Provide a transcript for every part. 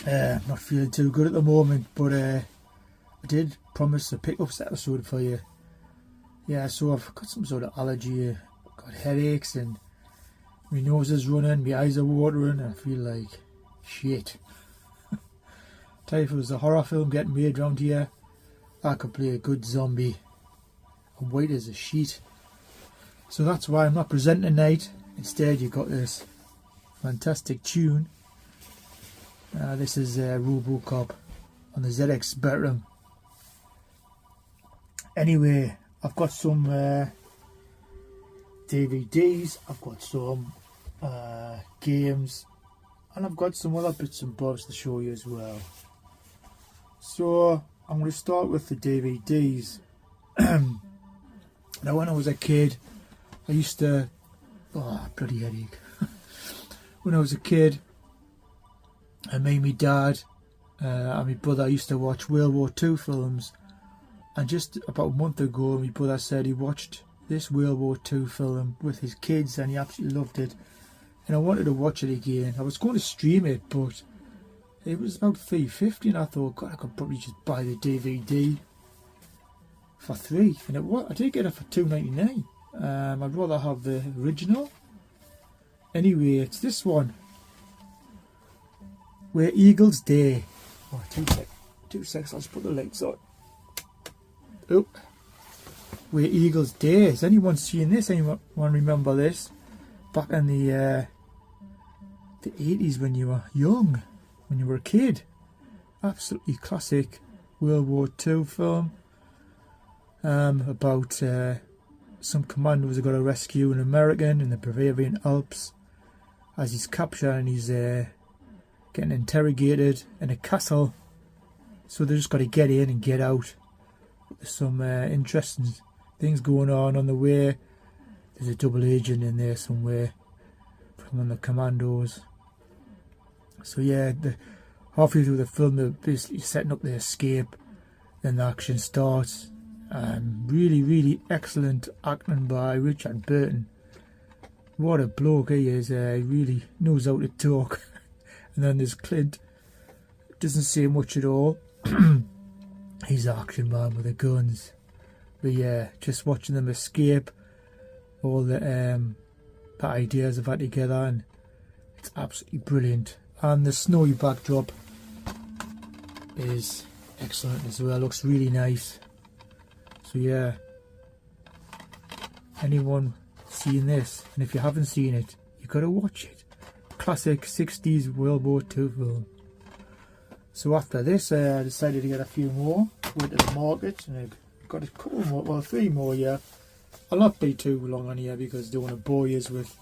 Not feeling too good at the moment, but I did promise a pick-ups episode for you. Yeah, so I've got some sort of allergy, I've got headaches, and my nose is running, my eyes are watering, and I feel like shit. Tell you, if it was a horror film getting made around here, I could play a good zombie. I'm white as a sheet. So that's why I'm not presenting tonight. Instead, you got this fantastic tune. This is Robocop on the ZX Spectrum. Anyway, I've got some DVDs, I've got some games, and I've got some other bits and bobs to show you as well. So I'm going to start with the DVDs. Now, when I was a kid, I used to... Oh, bloody headache. When I was a kid, me and my dad and my brother used to watch World War II films. And just about a month ago, my brother said he watched this World War II film with his kids and he absolutely loved it. And I wanted to watch it again. I was going to stream it, but it was about $3.50 and I thought, God, I could probably just buy the DVD for $3. And I did get it for $2.99. I'd rather have the original. Anyway, it's this one. Where Eagles Day. Oh, 2 seconds, I'll just put the lights on. Oh. Where Eagles Day. Has anyone seen this? Anyone remember this? Back in the 80s when you were young, when you were a kid. Absolutely classic World War II film. About some commandos have got to rescue an American in the Bavarian Alps as he's captured and he's getting interrogated in a castle. So they just got to get in and get out. There's some interesting things going on the way. There's a double agent in there somewhere from one of the commandos. So yeah, halfway through the film they're basically setting up the escape. Then the action starts. Really, really excellent acting by Richard Burton. What a bloke he is. He really knows how to talk. And then there's Clint. Doesn't say much at all. He's the action man with the guns. But yeah, just watching them escape. All the ideas they've had together. And it's absolutely brilliant. And the snowy backdrop is excellent as well. Looks really nice. So yeah, anyone seeing this, and if you haven't seen it, you gotta watch it. Classic 60s World War II film. So after this, I decided to get a few more. Went to the market, and I got a couple more, well 3 more. Yeah, I'll not be too long on here because I don't want to bore you with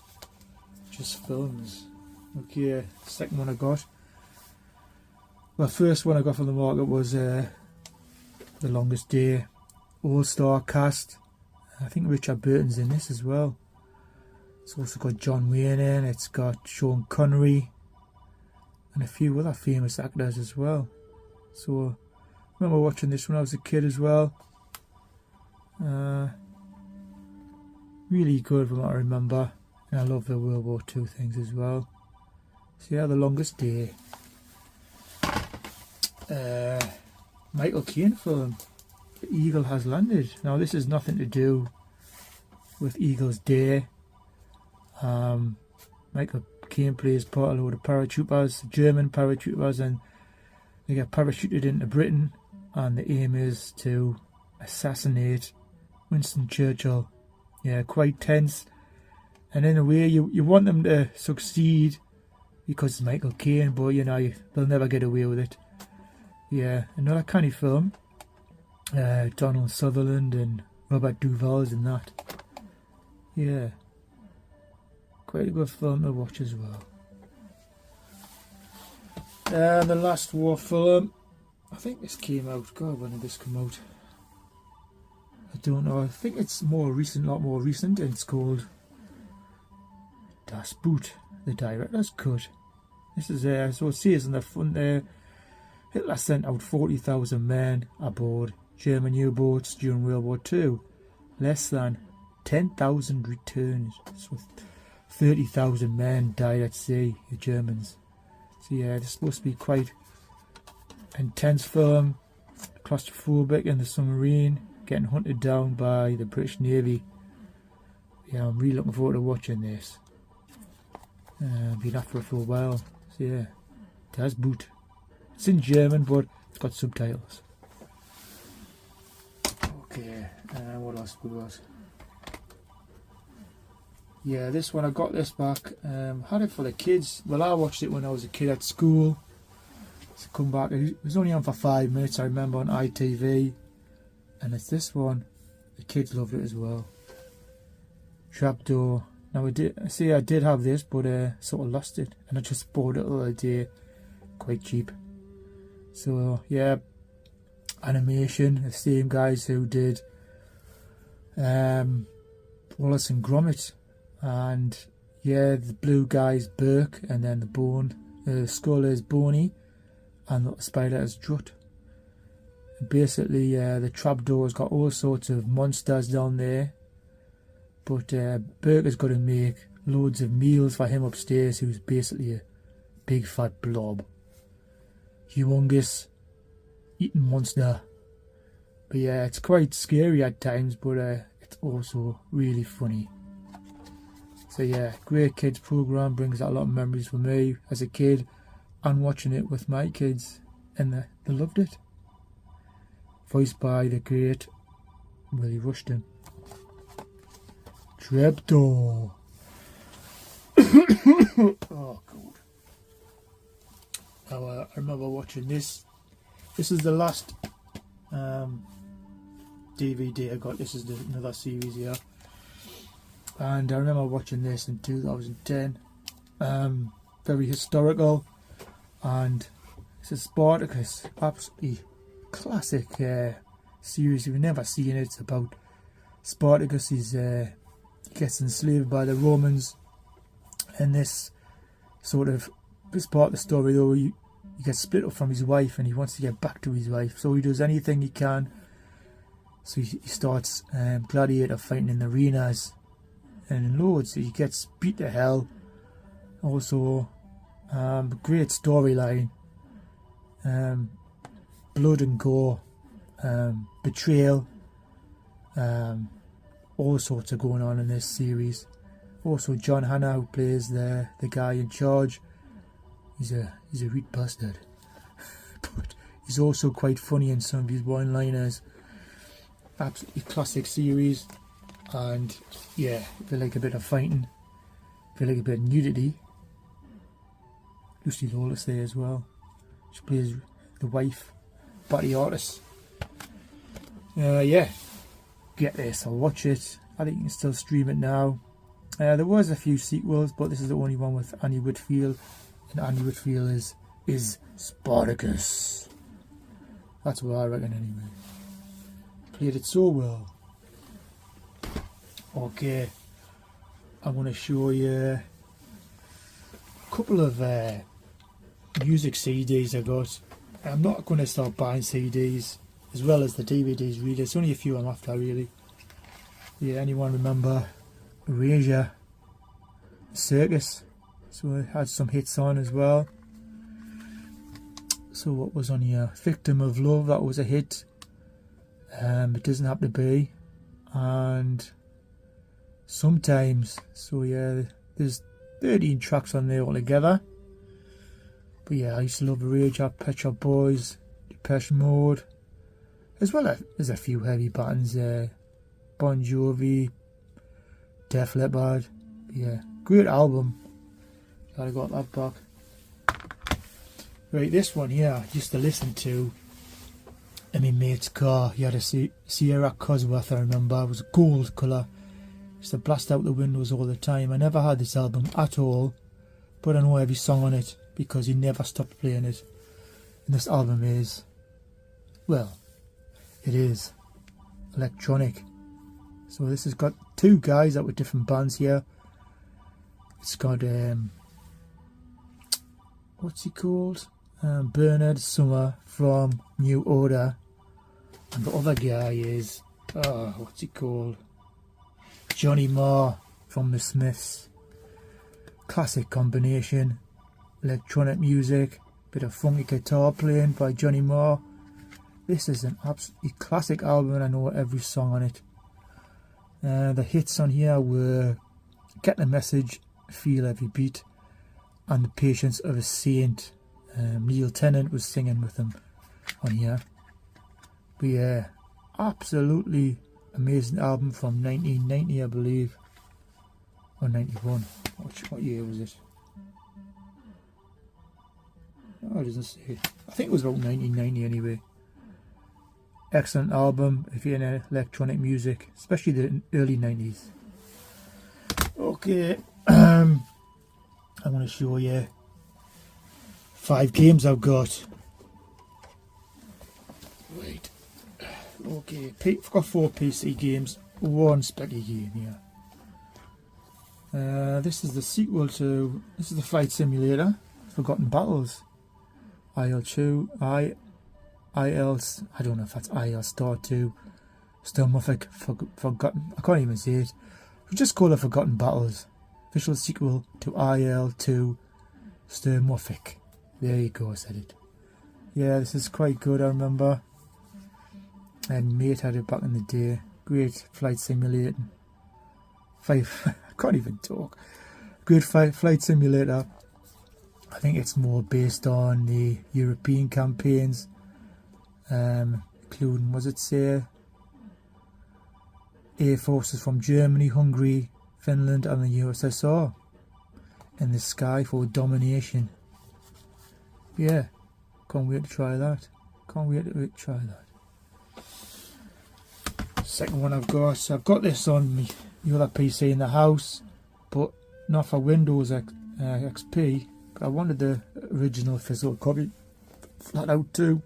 just films. Okay, second one I got. Well, first one I got from the market was The Longest Day. All-star cast. I think Richard Burton's in this as well. It's also got John Wayne in. It's got Sean Connery and a few other famous actors as well. So I remember watching this when I was a kid as well. Really good from what I remember. And I love the World War II things as well. So yeah, The Longest Day. Michael Caine film. The Eagle Has Landed. Now this has nothing to do with Eagle's Day. Michael Caine plays part of a load of paratroopers, German paratroopers, and they get parachuted into Britain, and the aim is to assassinate Winston Churchill. Yeah, quite tense. And in a way you want them to succeed because it's Michael Caine, but you know, they'll never get away with it. Yeah, another canny film. Donald Sutherland and Robert Duvall's in that. Yeah, quite a good film to watch as well. And the last war film, I think this came out, God, when did this come out? I don't know, I think it's more recent, a lot more recent, and it's called Das Boot, the director's cut. This is so it says on the front there, Hitler sent out 40,000 men aboard German U-boats during World War II. Less than 10,000 returned. So 30,000 men died at sea, the Germans. So yeah, this is supposed to be quite intense film, claustrophobic in the submarine, getting hunted down by the British Navy. Yeah, I'm really looking forward to watching this. Been after it for a while, so yeah, Das Boot. It's in German, but it's got subtitles. Okay, what else was? Yeah, this one, I got this back. Had it for the kids. Well, I watched it when I was a kid at school. To come back, it was only on for 5 minutes, I remember, on ITV. And it's this one. The kids loved it as well. Trapdoor. Now I did have this, but sort of lost it, and I just bought it the other day, quite cheap. So yeah, animation. The same guys who did Wallace and Gromit, and yeah, the blue guy's Burke, and then the skull is Boney, and the spider is Drut. And basically, the trapdoor's got all sorts of monsters down there. But Burke has got to make loads of meals for him upstairs, who's basically a big fat blob. Humongous eating monster. But yeah, it's quite scary at times, but it's also really funny. So yeah, great kids program, brings out a lot of memories for me as a kid, and watching it with my kids, and they loved it. Voiced by the great Willie Rushton. Trapdoor. Oh god. Now, I remember watching this. This is the last DVD I got. This is another series here, and I remember watching this in 2010. Very historical, and it's a Spartacus, absolutely classic series. If you've never seen it, it's about Spartacus. He gets enslaved by the Romans, and this part of the story though, he gets split up from his wife, and he wants to get back to his wife, so he does anything he can. So he starts gladiator fighting in the arenas, and in loads. He gets beat to hell. Also, great storyline, blood and gore, betrayal, all sorts of going on in this series. Also, John Hannah, who plays the guy in charge, he's a real bastard, but he's also quite funny in some of his one-liners. Absolutely classic series. And yeah, if you like a bit of fighting, if you like a bit of nudity, Lucy Lawless there as well. She plays the wife, Batty Artis. Yeah, get this, I'll watch it. I think you can still stream it now. There was a few sequels, but this is the only one with Annie Whitfield, and Annie Whitfield is Spartacus. That's what I reckon anyway. Played it so well. Okay, I want to show you a couple of music CDs I got. I'm not going to start buying CDs as well as the DVDs really. It's only a few I'm after really. Yeah, anyone remember Erasure Circus? So it had some hits on as well. So what was on here? Victim of Love, that was a hit. It Doesn't Have to Be, and Sometimes. So yeah, there's 13 tracks on there altogether. But yeah, I used to love Erasure, Pet Shop Boys, Depeche Mode, as well as there's a few heavy bands there. Bon Jovi, Def Leppard. Yeah, great album. Glad I got that back. Right, this one here I used to listen to in my mate's car. He had a Sierra Cosworth, I remember. It was gold colour. Used to blast out the windows all the time. I never had this album at all, but I know every song on it because he never stopped playing it. And this album is, well, it is electronic. So this has got two guys that were different bands here. It's got what's he called? Bernard Sumner from New Order, and the other guy is what's he called? Johnny Marr from the Smiths. Classic combination, electronic music, Bit of funky guitar playing by Johnny Marr. This is an absolutely classic album and I know every song on it. The hits on here were Get the Message, Feel Every Beat, and The Patience of a Saint. Neil Tennant was singing with them on here. But yeah, absolutely amazing album from 1990, I believe, or 91. What year was it? Oh, it doesn't say. I think it was about 1990 anyway. Excellent album if you're into electronic music, especially the early 90s. Okay, I want to show you 5 games I've got. Wait. Okay, I've got 4 PC games, 1 Specky game here. This is the sequel to, this is the Flight Simulator, Forgotten Battles. IL2, I don't know if that's IL Star 2, Sturmwiffik, Forgotten, I can't even say it. We just call it Forgotten Battles. Official sequel to IL2 Sturmwiffik. There you go, I said it. Yeah, this is quite good, I remember. And mate had it back in the day. Great flight simulator. I can't even talk. Great flight simulator. I think it's more based on the European campaigns, including, was it say, air forces from Germany, Hungary, Finland and the USSR in the sky for domination. Yeah, can't wait to try that. Can't wait to try that. Second one I've got this on me, the other PC in the house, but not for Windows XP. But I wanted the original physical copy. Flat Out 2.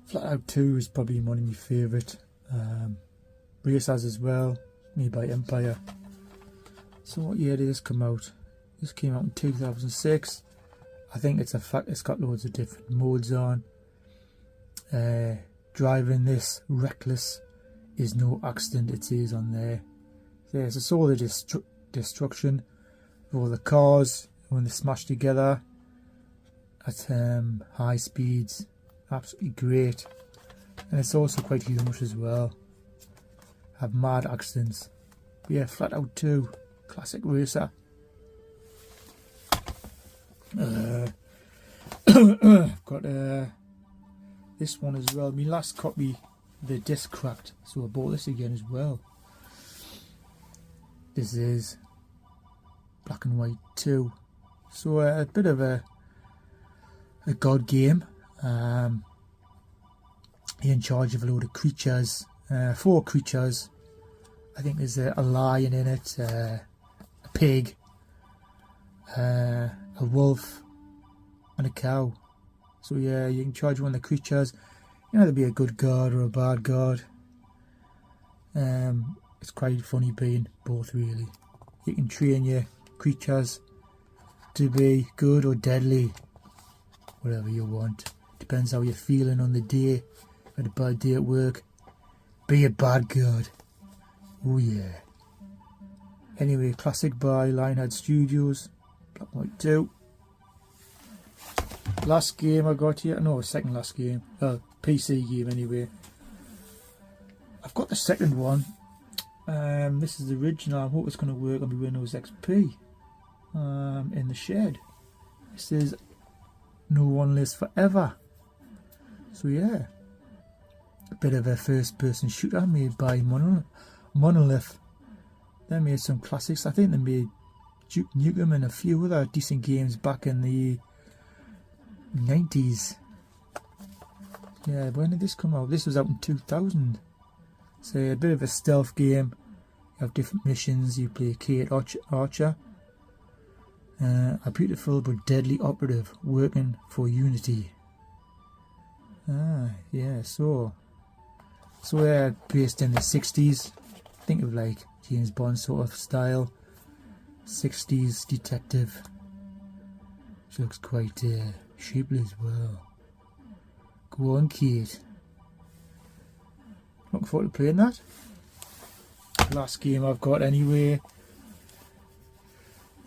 Flat Out 2 is probably one of my favourite. Racers as well, made by Empire. So what year did this come out? This came out in 2006. I think it's a fact it's got loads of different modes on. Driving this reckless is no accident, it says on there. There's a all the destruction of all the cars when they smash together at high speeds. Absolutely great. And it's also quite humorous as well. Have mad accidents. But yeah, Flat Out 2, classic racer. Got this one as well. My last copy, the disc cracked, so I bought this again as well. This is Black and White 2. So a bit of a god game. You're in charge of a load of creatures. 4 creatures. I think there's a lion in it, a pig, a wolf and a cow. So yeah, you can charge one of the creatures. You know, there'll be a good guard or a bad guard. It's quite funny being both really. You can train your creatures to be good or deadly, whatever you want. Depends how you're feeling on the day. Had a bad day at work, be a bad guard. Oh yeah. Anyway, classic by Lionhead Studios, Black and White 2. Last game I got here, no, second last game, PC game anyway. I've got the second one. This is the original. I hope it's going to work on my Windows XP. In the shed. This is No One Lives Forever. So yeah, a bit of a first-person shooter made by Monolith. They made some classics. I think they made Duke Nukem and a few other decent games back in the 90s. Yeah, when did this come out? This was out in 2000. So a bit of a stealth game. You have different missions. You play Kate Archer, a beautiful but deadly operative working for Unity. Yeah, so based in the 60s. Think of like James Bond sort of style. 60s detective. She looks quite shapely as well. Go on, Kate. Looking forward to playing that. Last game I've got anyway.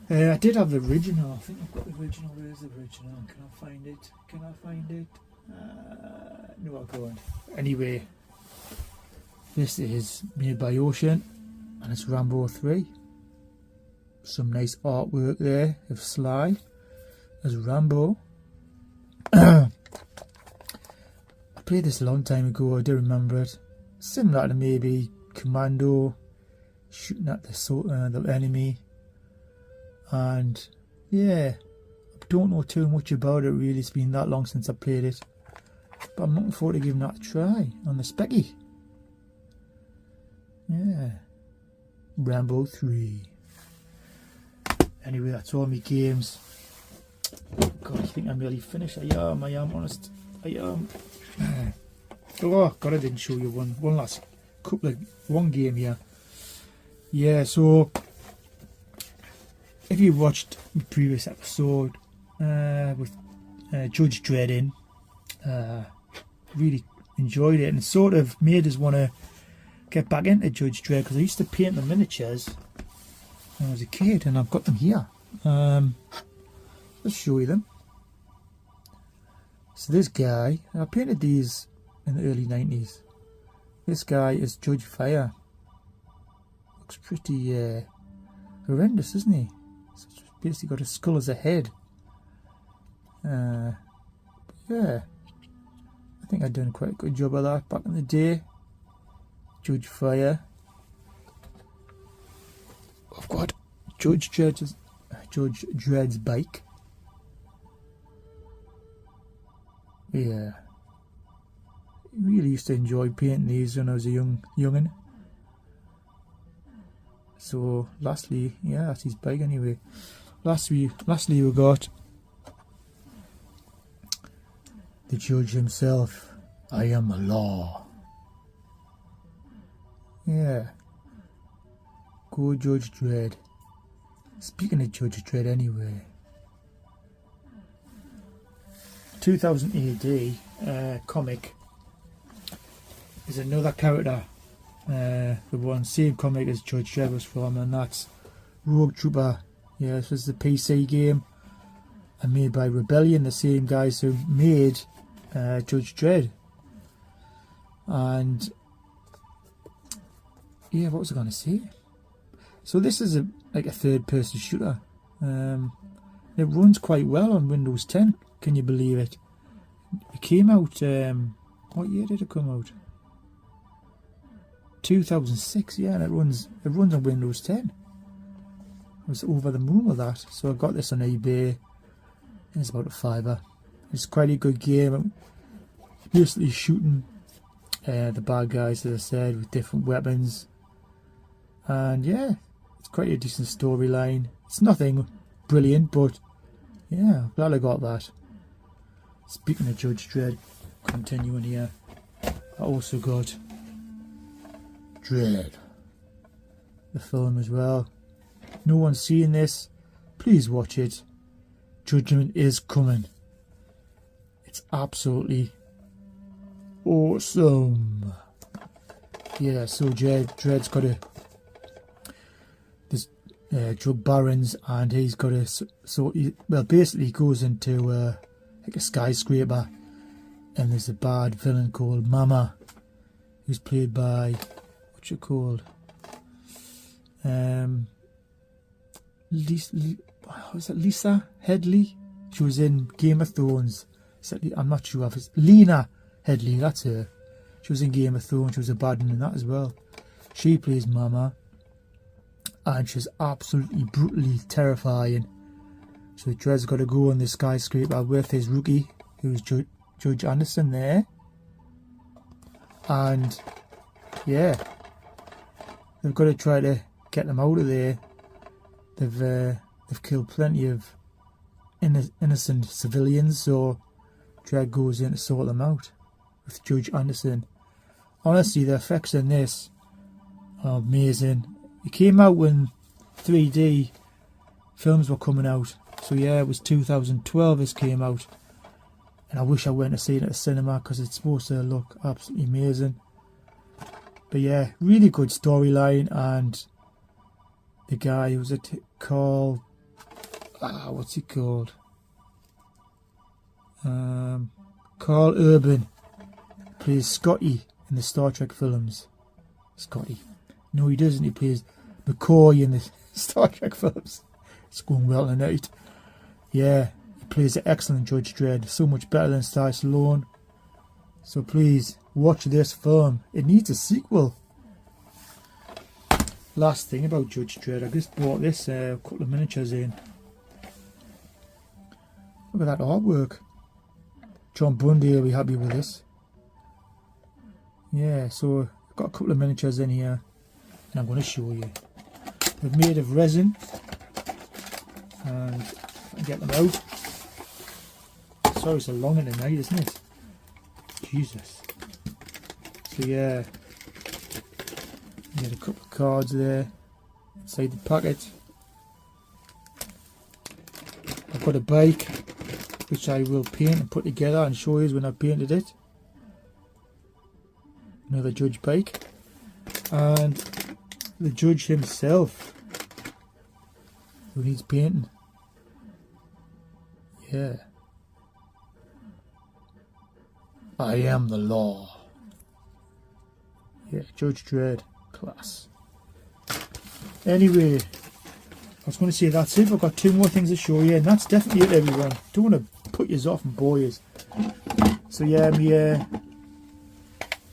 I did have the original. I think I've got the original. Where's the original? Can I find it? Can I find it? No, I can't. Anyway, this is made by Ocean, and it's Rambo 3. Some nice artwork there of Sly as Rambo. I played this a long time ago. I do remember it. Similar to maybe Commando, shooting at the enemy. And yeah, I don't know too much about it really. It's been that long since I played it, but I'm looking forward to giving that a try on the Specky. Yeah, Rambo 3. Anyway, that's all my games. God, I think I'm nearly finished. I am honest. I am. Oh God, I didn't show you one last one game here. Yeah, so if you watched the previous episode with Judge Dredd in, really enjoyed it, and it sort of made us want to get back into Judge Dredd, because I used to paint the miniatures when I was a kid, and I've got them here. Let's show you them. So this guy, I painted these in the early 90s. This guy is Judge Fire. Looks pretty horrendous, isn't he? So it's basically got a skull as a head. Yeah, I think I'd done quite a good job of that back in the day. Judge Fire. I've got Judge Dredd's bike. Yeah, really used to enjoy painting these when I was a young'un. So lastly, yeah, that's his bike anyway. Lastly we got the judge himself. I am the law. Yeah. Go Judge Dredd. Speaking of Judge Dredd anyway, 2000 AD comic is another character. The same comic as Judge Dredd was from, and that's Rogue Trooper. Yeah, this was the PC game and made by Rebellion, the same guys who made Judge Dredd. And yeah, what was I going to say? So this is like a third-person shooter. It runs quite well on Windows 10. Can you believe it? It came out. What year did it come out? 2006. Yeah, and it runs on Windows 10. I was over the moon with that. So I got this on eBay. And it's about £5. It's quite a good game. Basically shooting the bad guys, as I said, with different weapons. And yeah, it's quite a decent storyline. It's nothing brilliant, but yeah, glad I got that. Speaking of Judge Dredd, continuing here, I also got Dredd, the film as well. No one's seen this, please watch it. Judgment is coming. It's absolutely awesome. Yeah, so Dredd's got this drug barons, and he's got basically goes into like a skyscraper, and there's a bad villain called Mama, who's played by, what's she called? Lisa Headley? She was in Game of Thrones. I'm not sure if it's Lena Headley, that's her. She was in Game of Thrones, she was a bad one in that as well. She plays Mama, and she's absolutely brutally terrifying. So Dredd's got to go on this skyscraper with his rookie, who's Judge Anderson there. And yeah, they've got to try to get them out of there. They've killed plenty of innocent civilians, so Dredd goes in to sort them out with Judge Anderson. Honestly, the effects in this are amazing. It came out when 3D films were coming out. So yeah, it was 2012 this came out. And I wish I went to see it at the cinema, because it's supposed to look absolutely amazing. But yeah, really good storyline. And the guy, who was it called? what's he called? Carl Urban plays Scotty in the Star Trek films. Scotty. No, he doesn't. He plays McCoy in the Star Trek films. It's going well tonight. Yeah, he plays an excellent Judge Dredd. So much better than Sly Stallone. So please, watch this film. It needs a sequel. Last thing about Judge Dredd. I just bought this couple of miniatures in. Look at that artwork. John Bundy will be happy with this. Yeah, so I've got a couple of miniatures in here. And I'm going to show you. They're made of resin. And if I can get them out. Sorry, it's a long one tonight, isn't it? Jesus. So yeah. You get a couple of cards there. Inside the packet. I've got a bike, which I will paint and put together and show you when I've painted it. Another Judge bike. And the Judge himself, who needs painting. Yeah. I am the law. Yeah, Judge Dredd. Class. Anyway, I was going to say that's it. I've got two more things to show you, and that's definitely it, everyone. Don't want to put you off and bore you. So yeah,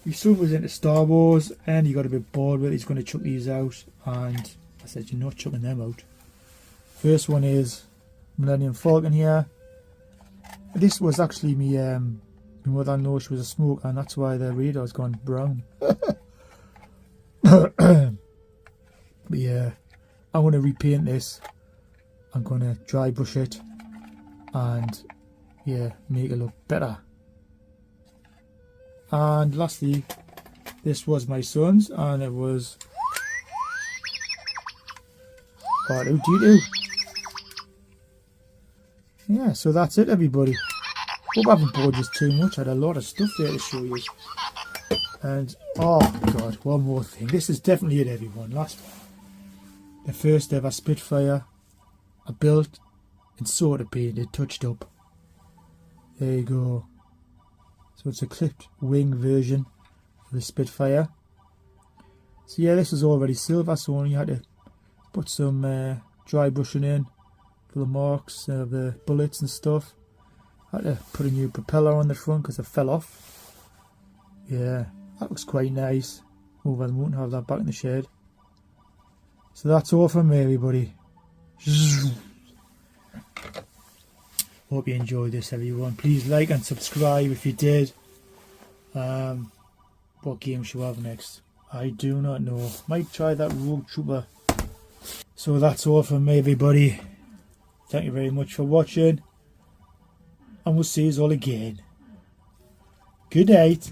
my son was into Star Wars, and he got a bit bored with it. He's going to chuck these out, and I said, you're not chucking them out. First one is Millennium Falcon here. This was actually my mother know she was a smoker, and that's why the radar's gone brown. But yeah, I'm going to repaint this. I'm going to dry brush it and yeah, make it look better. And lastly, this was my son's, and it was R2-D2. Yeah, so that's it, everybody. Hope I haven't bored you too much. I had a lot of stuff there to show you. And oh god, one more thing. This is definitely it, everyone. Last one. The first ever Spitfire I built and sort of painted, touched up. There you go. So it's a clipped wing version of the Spitfire. So yeah, this is already silver, so only had to put some dry brushing in for the marks of the bullets and stuff. I had to put a new propeller on the front because it fell off. Yeah, that looks quite nice. Over the moon, have that back in the shed. So that's all from me, everybody. Hope you enjoyed this, everyone. Please like and subscribe if you did. What game should we have next? I do not know. Might try that Rogue Trooper. So that's all from me, everybody. Thank you very much for watching. And we'll see you all again. Good night.